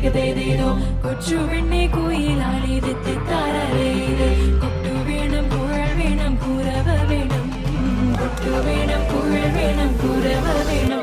തകതേതേതോ കൊച്ചു പെണ്ണെ കുയിലാളി തെത്താരേത് കൊട്ടു വേണം കുഴൽ വേണം കുരവ വേണം കൊട്ടു വേണം കുഴൽ വേണം കുരവ വേണം